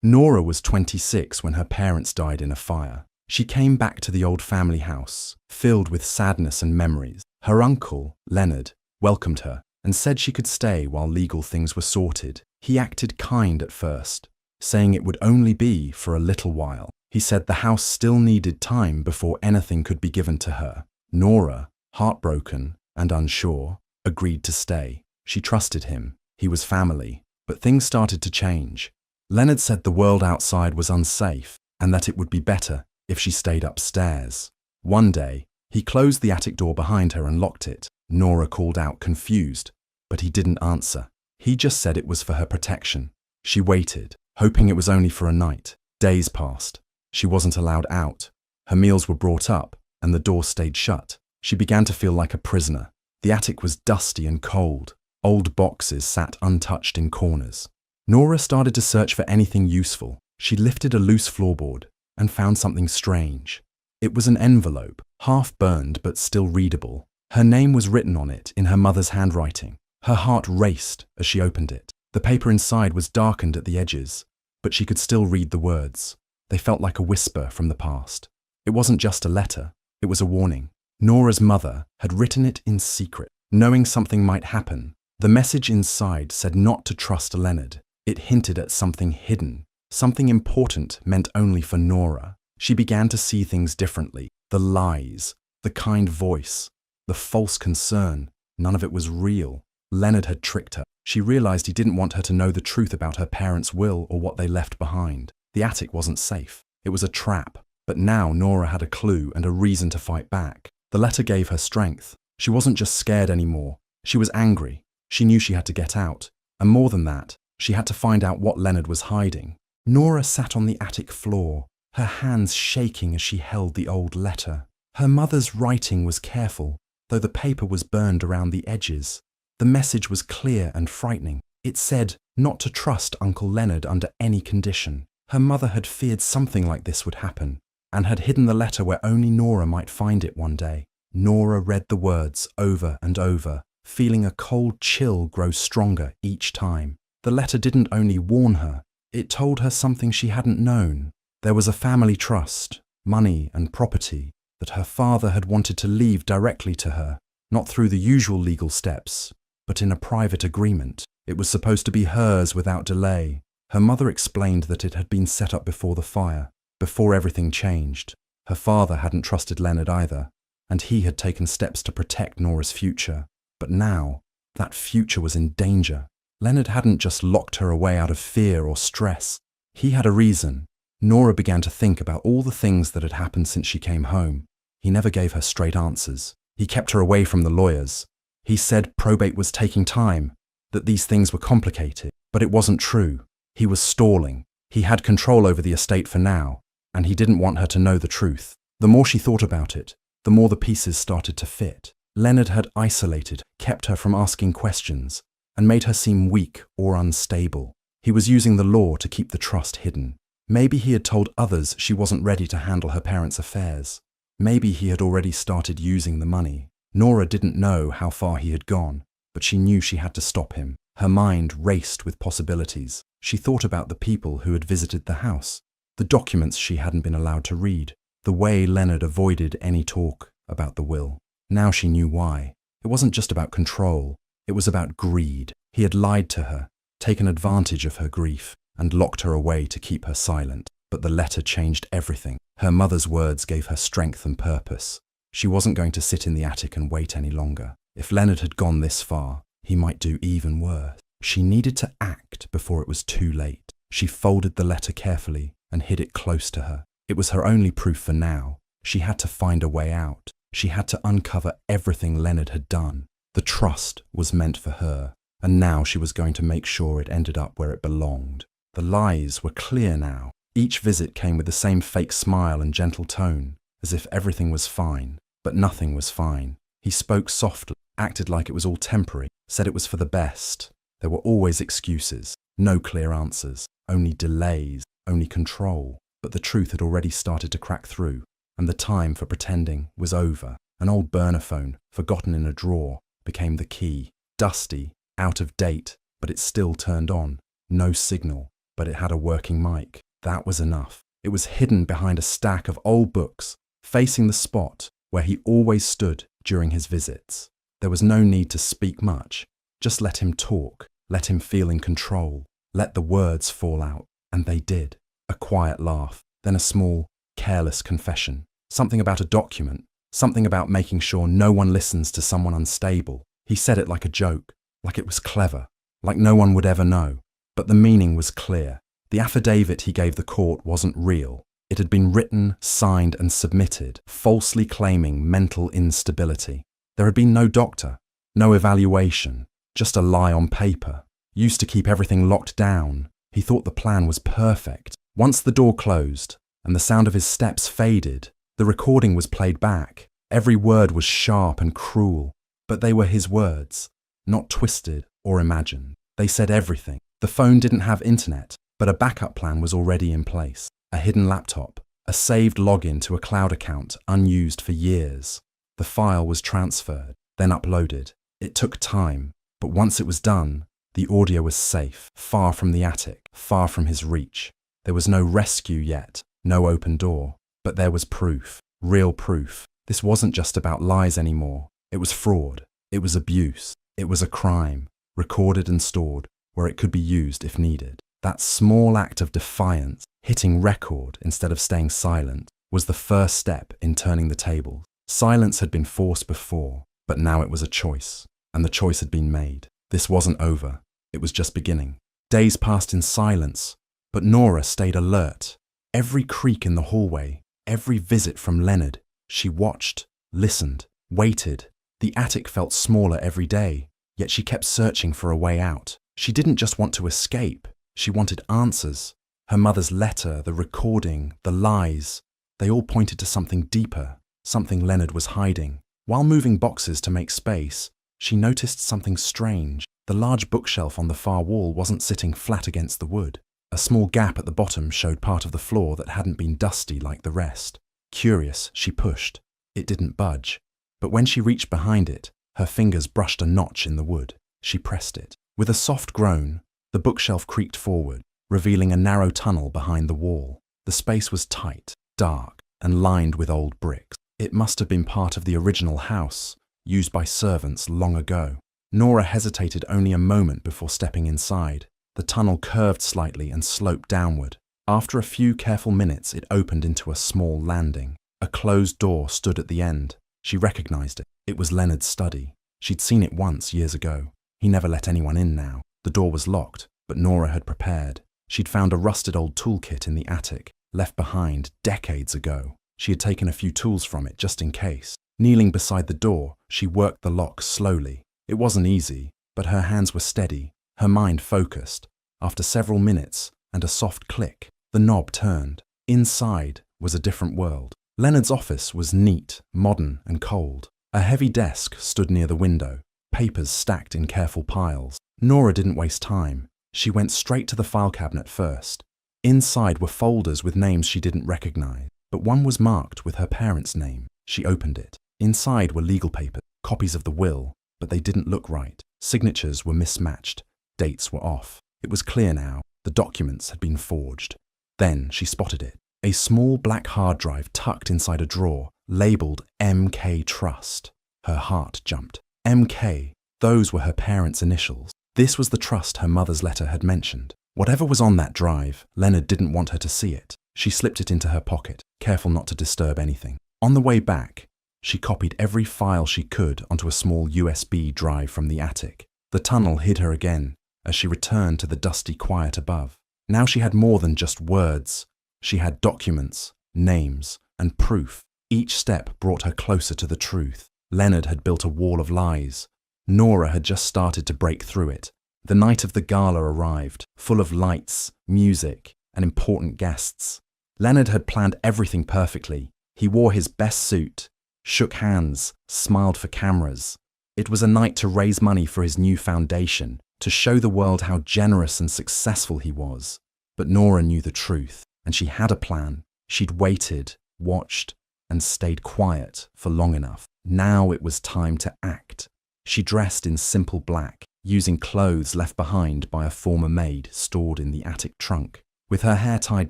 Nora was 26 when her parents died in a fire. She came back to the old family house, filled with sadness and memories. Her uncle, Leonard, welcomed her and said she could stay while legal things were sorted. He acted kind at first, saying it would only be for a little while. He said the house still needed time before anything could be given to her. Nora, heartbroken and unsure, agreed to stay. She trusted him. He was family. But things started to change. Leonard said the world outside was unsafe and that it would be better if she stayed upstairs. One day, he closed the attic door behind her and locked it. Nora called out, confused, but he didn't answer. He just said it was for her protection. She waited, hoping it was only for a night. Days passed. She wasn't allowed out. Her meals were brought up, and the door stayed shut. She began to feel like a prisoner. The attic was dusty and cold. Old boxes sat untouched in corners. Nora started to search for anything useful. She lifted a loose floorboard and found something strange. It was an envelope, half burned but still readable. Her name was written on it in her mother's handwriting. Her heart raced as she opened it. The paper inside was darkened at the edges, but she could still read the words. They felt like a whisper from the past. It wasn't just a letter, it was a warning. Nora's mother had written it in secret, knowing something might happen. The message inside said not to trust Leonard. It hinted at something hidden, something important meant only for Nora. She began to see things differently. The lies, the kind voice, the false concern, none of it was real. Leonard had tricked her. She realized he didn't want her to know the truth about her parents' will or what they left behind. The attic wasn't safe. It was a trap. But now Nora had a clue and a reason to fight back. The letter gave her strength. She wasn't just scared anymore. She was angry. She knew she had to get out. And more than that, she had to find out what Leonard was hiding. Nora sat on the attic floor, her hands shaking as she held the old letter. Her mother's writing was careful, though the paper was burned around the edges. The message was clear and frightening. It said not to trust Uncle Leonard under any condition. Her mother had feared something like this would happen, and had hidden the letter where only Nora might find it one day. Nora read the words over and over, feeling a cold chill grow stronger each time. The letter didn't only warn her, it told her something she hadn't known. There was a family trust, money and property that her father had wanted to leave directly to her, not through the usual legal steps, but in a private agreement. It was supposed to be hers without delay. Her mother explained that it had been set up before the fire, before everything changed. Her father hadn't trusted Leonard either, and he had taken steps to protect Nora's future. But now, that future was in danger. Leonard hadn't just locked her away out of fear or stress. He had a reason. Nora began to think about all the things that had happened since she came home. He never gave her straight answers. He kept her away from the lawyers. He said probate was taking time, that these things were complicated. But it wasn't true. He was stalling. He had control over the estate for now, and he didn't want her to know the truth. The more she thought about it, the more the pieces started to fit. Leonard had isolated, kept her from asking questions, and made her seem weak or unstable. He was using the law to keep the trust hidden. Maybe he had told others she wasn't ready to handle her parents' affairs. Maybe he had already started using the money. Nora didn't know how far he had gone, but she knew she had to stop him. Her mind raced with possibilities. She thought about the people who had visited the house, the documents she hadn't been allowed to read, the way Leonard avoided any talk about the will. Now she knew why. It wasn't just about control. It was about greed. He had lied to her, taken advantage of her grief, and locked her away to keep her silent. But the letter changed everything. Her mother's words gave her strength and purpose. She wasn't going to sit in the attic and wait any longer. If Leonard had gone this far, he might do even worse. She needed to act before it was too late. She folded the letter carefully and hid it close to her. It was her only proof for now. She had to find a way out. She had to uncover everything Leonard had done. The trust was meant for her, and now she was going to make sure it ended up where it belonged. The lies were clear now. Each visit came with the same fake smile and gentle tone, as if everything was fine, but nothing was fine. He spoke softly, acted like it was all temporary, said it was for the best. There were always excuses, no clear answers, only delays, only control. But the truth had already started to crack through, and the time for pretending was over. An old burner phone, forgotten in a drawer, became the key. Dusty, out of date, but it still turned on. No signal. but it had a working mic. That was enough. It was hidden behind a stack of old books, facing the spot where he always stood during his visits. There was no need to speak much. Just let him talk, let him feel in control, let the words fall out. And they did. A quiet laugh, then a small, careless confession. Something about a document, something about making sure no one listens to someone unstable. He said it like a joke, like it was clever, like no one would ever know. But the meaning was clear. The affidavit he gave the court wasn't real. It had been written, signed, and submitted, falsely claiming mental instability. There had been no doctor, no evaluation, just a lie on paper, used to keep everything locked down. He thought the plan was perfect. Once the door closed and the sound of his steps faded, the recording was played back. Every word was sharp and cruel, but they were his words, not twisted or imagined. They said everything. The phone didn't have internet, but a backup plan was already in place. A hidden laptop, a saved login to a cloud account unused for years. The file was transferred, then uploaded. It took time, but once it was done, the audio was safe, far from the attic, far from his reach. There was no rescue yet, no open door, but there was proof, real proof. This wasn't just about lies anymore. It was fraud. It was abuse. It was a crime, recorded and stored, where it could be used if needed. That small act of defiance, hitting record instead of staying silent, was the first step in turning the tables. Silence had been forced before, but now it was a choice, and the choice had been made. This wasn't over. It was just beginning. Days passed in silence, but Nora stayed alert. Every creak in the hallway, every visit from Leonard, she watched, listened, waited. The attic felt smaller every day, yet she kept searching for a way out. She didn't just want to escape, she wanted answers. Her mother's letter, the recording, the lies, they all pointed to something deeper, something Leonard was hiding. While moving boxes to make space, she noticed something strange. The large bookshelf on the far wall wasn't sitting flat against the wood. A small gap at the bottom showed part of the floor that hadn't been dusty like the rest. Curious, she pushed. It didn't budge. But when she reached behind it, her fingers brushed a notch in the wood. She pressed it. With a soft groan, the bookshelf creaked forward, revealing a narrow tunnel behind the wall. The space was tight, dark, and lined with old bricks. It must have been part of the original house, used by servants long ago. Nora hesitated only a moment before stepping inside. The tunnel curved slightly and sloped downward. After a few careful minutes, it opened into a small landing. A closed door stood at the end. She recognized it. It was Leonard's study. She'd seen it once years ago. He never let anyone in now. The door was locked, but Nora had prepared. She'd found a rusted old toolkit in the attic, left behind decades ago. She had taken a few tools from it just in case. Kneeling beside the door, she worked the lock slowly. It wasn't easy, but her hands were steady, her mind focused. After several minutes and a soft click, the knob turned. Inside was a different world. Leonard's office was neat, modern, and cold. A heavy desk stood near the window, papers stacked in careful piles. Nora didn't waste time. She went straight to the file cabinet first. Inside were folders with names she didn't recognize, but one was marked with her parents' name. She opened it. Inside were legal papers, copies of the will, but they didn't look right. Signatures were mismatched. Dates were off. It was clear now. The documents had been forged. Then she spotted it. A small black hard drive tucked inside a drawer, labelled MK Trust. Her heart jumped. MK, those were her parents' initials. This was the trust her mother's letter had mentioned. Whatever was on that drive, Leonard didn't want her to see it. She slipped it into her pocket, careful not to disturb anything. On the way back, she copied every file she could onto a small USB drive from the attic. The tunnel hid her again as she returned to the dusty quiet above. Now she had more than just words. She had documents, names, and proof. Each step brought her closer to the truth. Leonard had built a wall of lies. Nora had just started to break through it. The night of the gala arrived, full of lights, music, and important guests. Leonard had planned everything perfectly. He wore his best suit, shook hands, smiled for cameras. It was a night to raise money for his new foundation, to show the world how generous and successful he was. But Nora knew the truth, and she had a plan. She'd waited, watched, and stayed quiet for long enough. Now it was time to act. She dressed in simple black, using clothes left behind by a former maid stored in the attic trunk. With her hair tied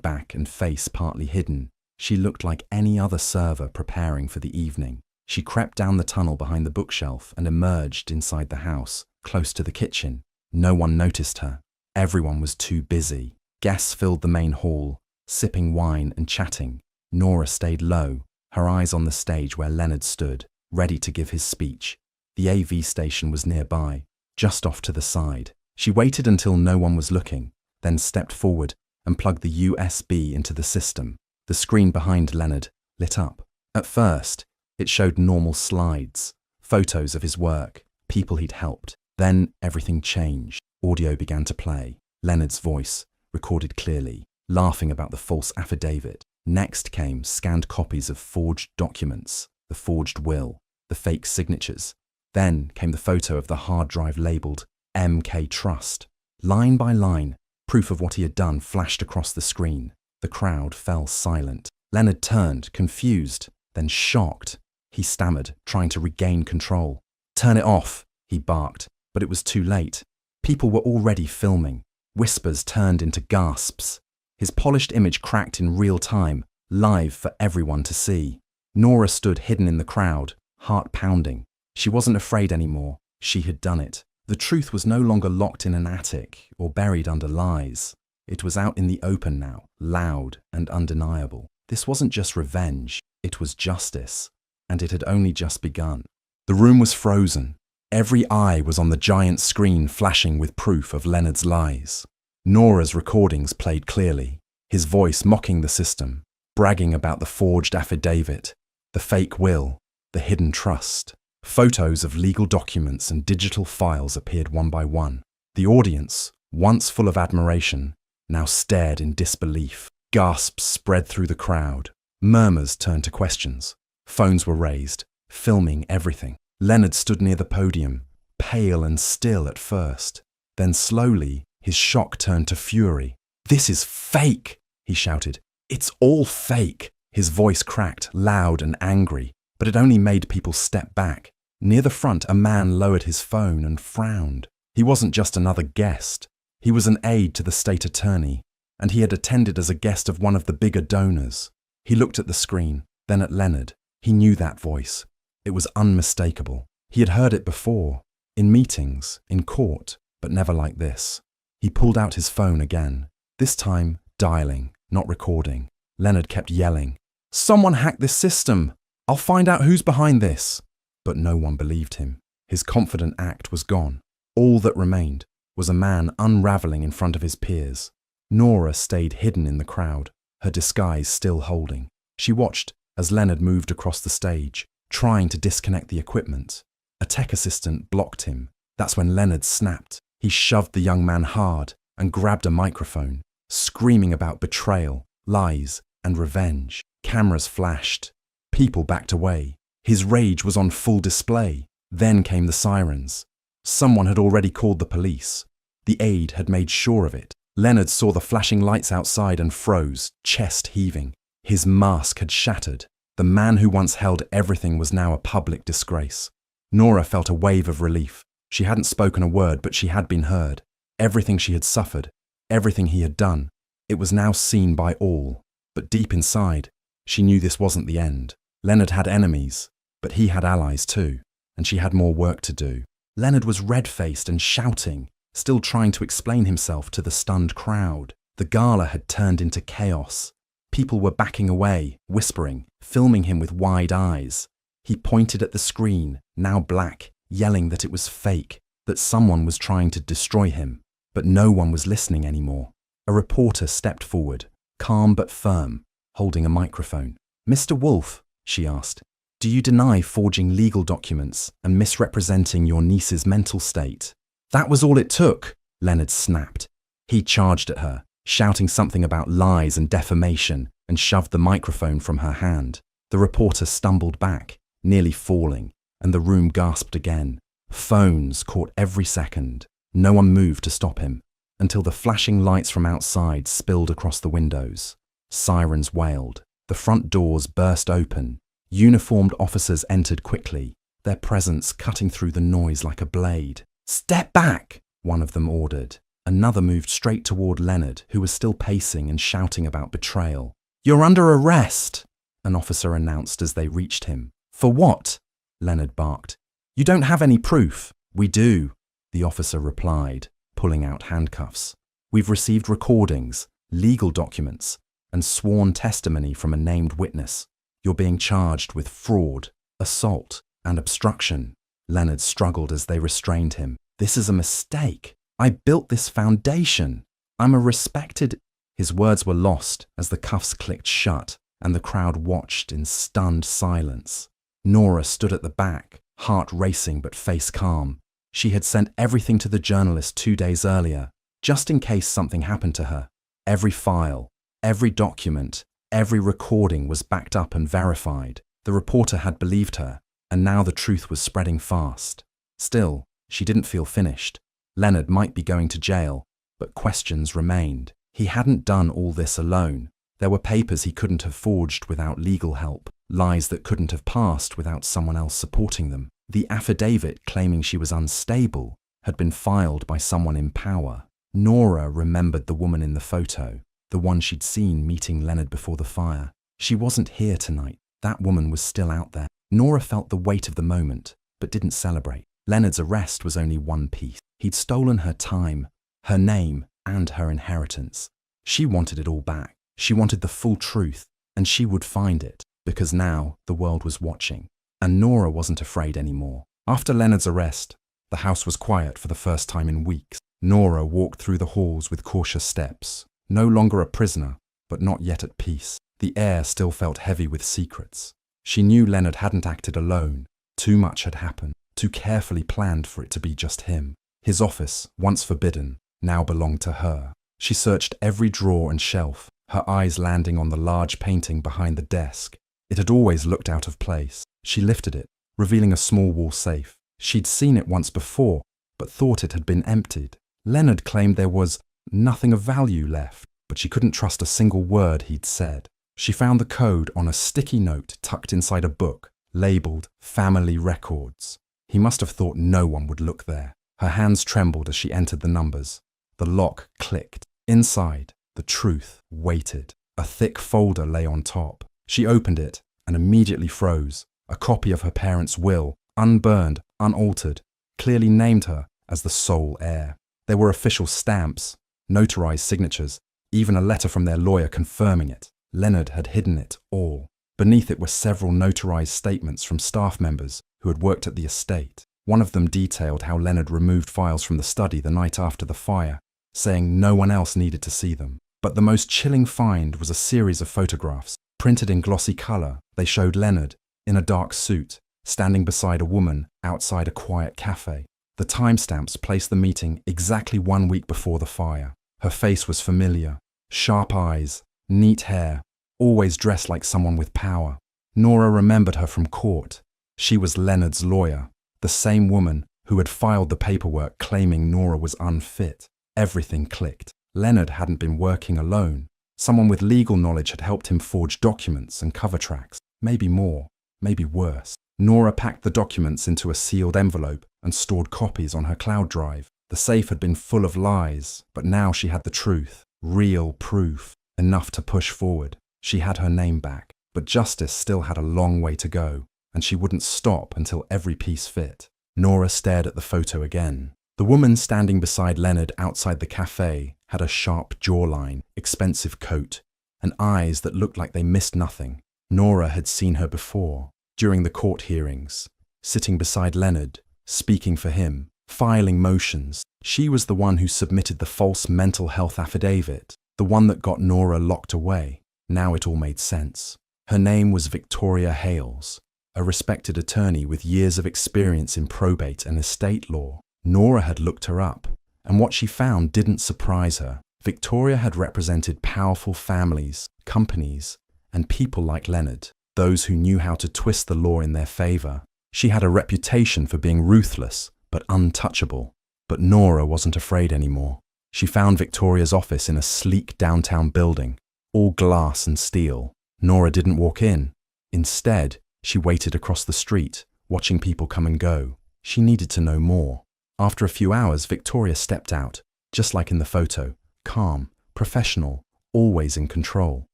back and face partly hidden, she looked like any other server preparing for the evening. She crept down the tunnel behind the bookshelf and emerged inside the house, close to the kitchen. No one noticed her. Everyone was too busy. Guests filled the main hall, sipping wine and chatting. Nora stayed low, her eyes on the stage where Leonard stood, ready to give his speech. The AV station was nearby, just off to the side. She waited until no one was looking, then stepped forward and plugged the USB into the system. The screen behind Leonard lit up. At first, it showed normal slides, photos of his work, people he'd helped. Then everything changed. Audio began to play. Leonard's voice, recorded clearly, laughing about the false affidavit. Next came scanned copies of forged documents, the forged will, the fake signatures. Then came the photo of the hard drive labelled MK Trust. Line by line, proof of what he had done flashed across the screen. The crowd fell silent. Leonard turned, confused, then shocked. He stammered, trying to regain control. "Turn it off," he barked, but it was too late. People were already filming. Whispers turned into gasps. His polished image cracked in real time, live for everyone to see. Nora stood hidden in the crowd, heart pounding. She wasn't afraid anymore. She had done it. The truth was no longer locked in an attic or buried under lies. It was out in the open now, loud and undeniable. This wasn't just revenge, it was justice. And it had only just begun. The room was frozen. Every eye was on the giant screen flashing with proof of Leonard's lies. Nora's recordings played clearly, his voice mocking the system, bragging about the forged affidavit, the fake will, the hidden trust. Photos of legal documents and digital files appeared one by one. The audience, once full of admiration, now stared in disbelief. Gasps spread through the crowd. Murmurs turned to questions. Phones were raised, filming everything. Leonard stood near the podium, pale and still at first. Then slowly, his shock turned to fury. "This is fake!" he shouted. "It's all fake!" His voice cracked, loud and angry, but it only made people step back. Near the front, a man lowered his phone and frowned. He wasn't just another guest. He was an aide to the state attorney, and he had attended as a guest of one of the bigger donors. He looked at the screen, then at Leonard. He knew that voice. It was unmistakable. He had heard it before, in meetings, in court, but never like this. He pulled out his phone again, this time dialing, not recording. Leonard kept yelling, "Someone hacked this system! I'll find out who's behind this!" But no one believed him. His confident act was gone. All that remained was a man unraveling in front of his peers. Nora stayed hidden in the crowd, her disguise still holding. She watched as Leonard moved across the stage, trying to disconnect the equipment. A tech assistant blocked him. That's when Leonard snapped. He shoved the young man hard and grabbed a microphone, screaming about betrayal, lies, and revenge. Cameras flashed. People backed away. His rage was on full display. Then came the sirens. Someone had already called the police. The aide had made sure of it. Leonard saw the flashing lights outside and froze, chest heaving. His mask had shattered. The man who once held everything was now a public disgrace. Nora felt a wave of relief. She hadn't spoken a word, but she had been heard. Everything she had suffered, everything he had done, it was now seen by all. But deep inside, she knew this wasn't the end. Leonard had enemies, but he had allies too, and she had more work to do. Leonard was red-faced and shouting, still trying to explain himself to the stunned crowd. The gala had turned into chaos. People were backing away, whispering, filming him with wide eyes. He pointed at the screen, now black, yelling that it was fake, that someone was trying to destroy him. But no one was listening anymore. A reporter stepped forward, calm but firm, holding a microphone. "Mr. Wolf," she asked, "do you deny forging legal documents and misrepresenting your niece's mental state?" "That was all it took," Leonard snapped. He charged at her, shouting something about lies and defamation, and shoved the microphone from her hand. The reporter stumbled back, nearly falling, and the room gasped again. Phones caught every second. No one moved to stop him, until the flashing lights from outside spilled across the windows. Sirens wailed. The front doors burst open. Uniformed officers entered quickly, their presence cutting through the noise like a blade. "Step back," one of them ordered. Another moved straight toward Leonard, who was still pacing and shouting about betrayal. "You're under arrest," an officer announced as they reached him. "For what?" Leonard barked. "You don't have any proof." "We do," the officer replied, pulling out handcuffs. "We've received recordings, legal documents, and sworn testimony from a named witness. You're being charged with fraud, assault, and obstruction." Leonard struggled as they restrained him. "This is a mistake. I built this foundation. I'm a respected—" His words were lost as the cuffs clicked shut and the crowd watched in stunned silence. Nora stood at the back, heart racing but face calm. She had sent everything to the journalist 2 days earlier, just in case something happened to her. Every file, every document, every recording was backed up and verified. The reporter had believed her, and now the truth was spreading fast. Still, she didn't feel finished. Leonard might be going to jail, but questions remained. He hadn't done all this alone. There were papers he couldn't have forged without legal help, lies that couldn't have passed without someone else supporting them. The affidavit claiming she was unstable had been filed by someone in power. Nora remembered the woman in the photo, the one she'd seen meeting Leonard before the fire. She wasn't here tonight. That woman was still out there. Nora felt the weight of the moment, but didn't celebrate. Leonard's arrest was only one piece. He'd stolen her time, her name, and her inheritance. She wanted it all back. She wanted the full truth, and she would find it, because now the world was watching. And Nora wasn't afraid anymore. After Leonard's arrest, the house was quiet for the first time in weeks. Nora walked through the halls with cautious steps, no longer a prisoner, but not yet at peace. The air still felt heavy with secrets. She knew Leonard hadn't acted alone. Too much had happened, too carefully planned for it to be just him. His office, once forbidden, now belonged to her. She searched every drawer and shelf, her eyes landing on the large painting behind the desk. It had always looked out of place. She lifted it, revealing a small wall safe. She'd seen it once before, but thought it had been emptied. Leonard claimed there was nothing of value left, but she couldn't trust a single word he'd said. She found the code on a sticky note tucked inside a book, labelled Family Records. He must have thought no one would look there. Her hands trembled as she entered the numbers. The lock clicked. Inside, the truth waited. A thick folder lay on top. She opened it and immediately froze. A copy of her parents' will, unburned, unaltered, clearly named her as the sole heir. There were official stamps, notarized signatures, even a letter from their lawyer confirming it. Leonard had hidden it all. Beneath it were several notarized statements from staff members who had worked at the estate. One of them detailed how Leonard removed files from the study the night after the fire, saying no one else needed to see them. But the most chilling find was a series of photographs. Printed in glossy colour, they showed Leonard, in a dark suit, standing beside a woman outside a quiet cafe. The timestamps placed the meeting exactly 1 week before the fire. Her face was familiar. Sharp eyes, neat hair, always dressed like someone with power. Nora remembered her from court. She was Leonard's lawyer, the same woman who had filed the paperwork claiming Nora was unfit. Everything clicked. Leonard hadn't been working alone. Someone with legal knowledge had helped him forge documents and cover tracks. Maybe more, maybe worse. Nora packed the documents into a sealed envelope and stored copies on her cloud drive. The safe had been full of lies, but now she had the truth, real proof, enough to push forward. She had her name back, but justice still had a long way to go, and she wouldn't stop until every piece fit. Nora stared at the photo again. The woman standing beside Leonard outside the cafe had a sharp jawline, expensive coat, and eyes that looked like they missed nothing. Nora had seen her before, during the court hearings, sitting beside Leonard, speaking for him, filing motions. She was the one who submitted the false mental health affidavit, the one that got Nora locked away. Now it all made sense. Her name was Victoria Hales, a respected attorney with years of experience in probate and estate law. Nora had looked her up, and what she found didn't surprise her. Victoria had represented powerful families, companies, and people like Leonard, those who knew how to twist the law in their favor. She had a reputation for being ruthless, but untouchable. But Nora wasn't afraid anymore. She found Victoria's office in a sleek downtown building, all glass and steel. Nora didn't walk in. Instead, she waited across the street, watching people come and go. She needed to know more. After a few hours, Victoria stepped out, just like in the photo, calm, professional, always in control.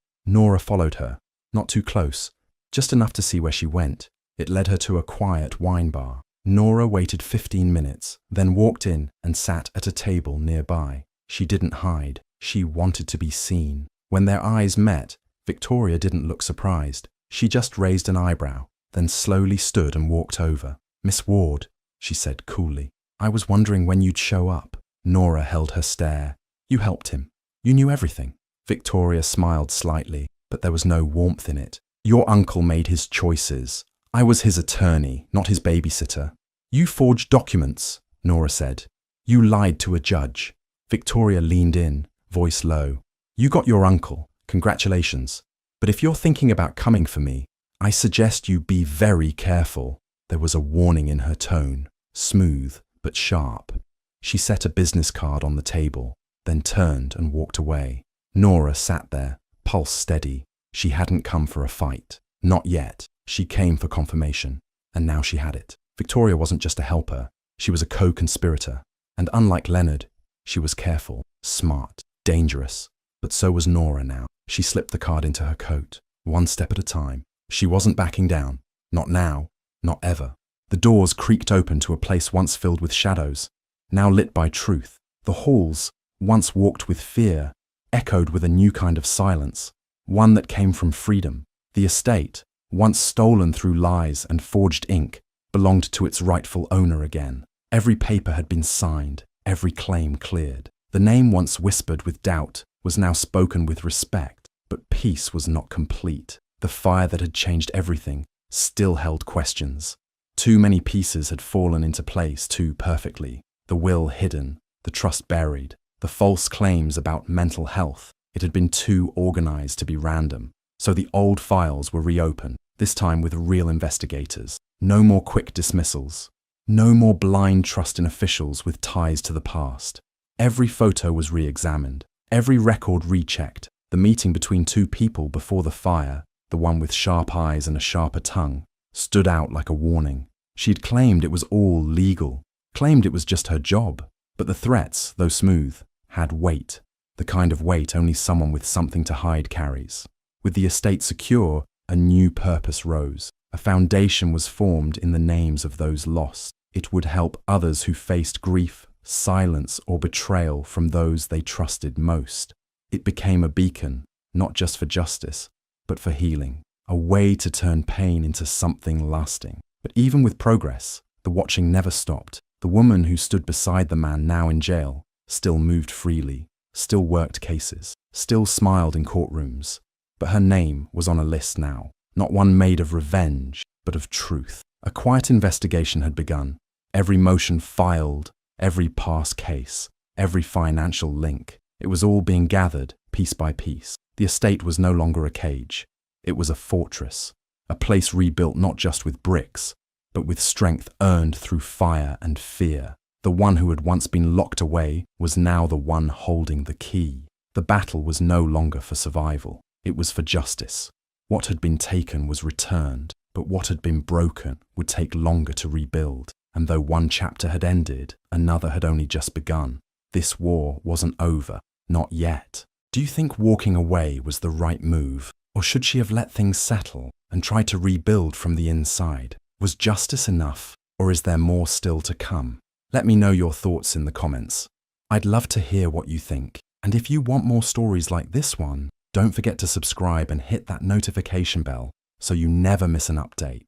Nora followed her, not too close, just enough to see where she went. It led her to a quiet wine bar. Nora waited 15 minutes, then walked in and sat at a table nearby. She didn't hide. She wanted to be seen. When their eyes met, Victoria didn't look surprised. She just raised an eyebrow, then slowly stood and walked over. "Miss Ward," she said coolly, "I was wondering when you'd show up." Nora held her stare. "You helped him. You knew everything." Victoria smiled slightly, but there was no warmth in it. "Your uncle made his choices. I was his attorney, not his babysitter." "You forged documents," Nora said. "You lied to a judge." Victoria leaned in, voice low. "You got your uncle. Congratulations. But if you're thinking about coming for me, I suggest you be very careful." There was a warning in her tone, smooth but sharp. She set a business card on the table, then turned and walked away. Nora sat there, pulse steady. She hadn't come for a fight. Not yet. She came for confirmation, and now she had it. Victoria wasn't just a helper, she was a co-conspirator. And unlike Leonard, she was careful, smart, dangerous. But so was Nora now. She slipped the card into her coat, one step at a time. She wasn't backing down. Not now, not ever. The doors creaked open to a place once filled with shadows, now lit by truth. The halls, once walked with fear, echoed with a new kind of silence, one that came from freedom. The estate, once stolen through lies and forged ink, belonged to its rightful owner again. Every paper had been signed, every claim cleared. The name once whispered with doubt was now spoken with respect, but peace was not complete. The fire that had changed everything still held questions. Too many pieces had fallen into place too perfectly. The will hidden, the trust buried, the false claims about mental health. It had been too organized to be random. So the old files were reopened, this time with real investigators. No more quick dismissals. No more blind trust in officials with ties to the past. Every photo was re-examined, every record rechecked. The meeting between two people before the fire, the one with sharp eyes and a sharper tongue, stood out like a warning. She had claimed it was all legal, claimed it was just her job. But the threats, though smooth, had weight, the kind of weight only someone with something to hide carries. With the estate secure, a new purpose rose. A foundation was formed in the names of those lost. It would help others who faced grief, silence, or betrayal from those they trusted most. It became a beacon, not just for justice, but for healing. A way to turn pain into something lasting. But even with progress, the watching never stopped. The woman who stood beside the man now in jail still moved freely, still worked cases, still smiled in courtrooms. But her name was on a list now, not one made of revenge, but of truth. A quiet investigation had begun. Every motion filed, every past case, every financial link. It was all being gathered, piece by piece. The estate was no longer a cage. It was a fortress, a place rebuilt not just with bricks, but with strength earned through fire and fear. The one who had once been locked away was now the one holding the key. The battle was no longer for survival. It was for justice. What had been taken was returned, but what had been broken would take longer to rebuild. And though one chapter had ended, another had only just begun. This war wasn't over, not yet. Do you think walking away was the right move? Or should she have let things settle and tried to rebuild from the inside? Was justice enough, or is there more still to come? Let me know your thoughts in the comments. I'd love to hear what you think. And if you want more stories like this one, don't forget to subscribe and hit that notification bell so you never miss an update.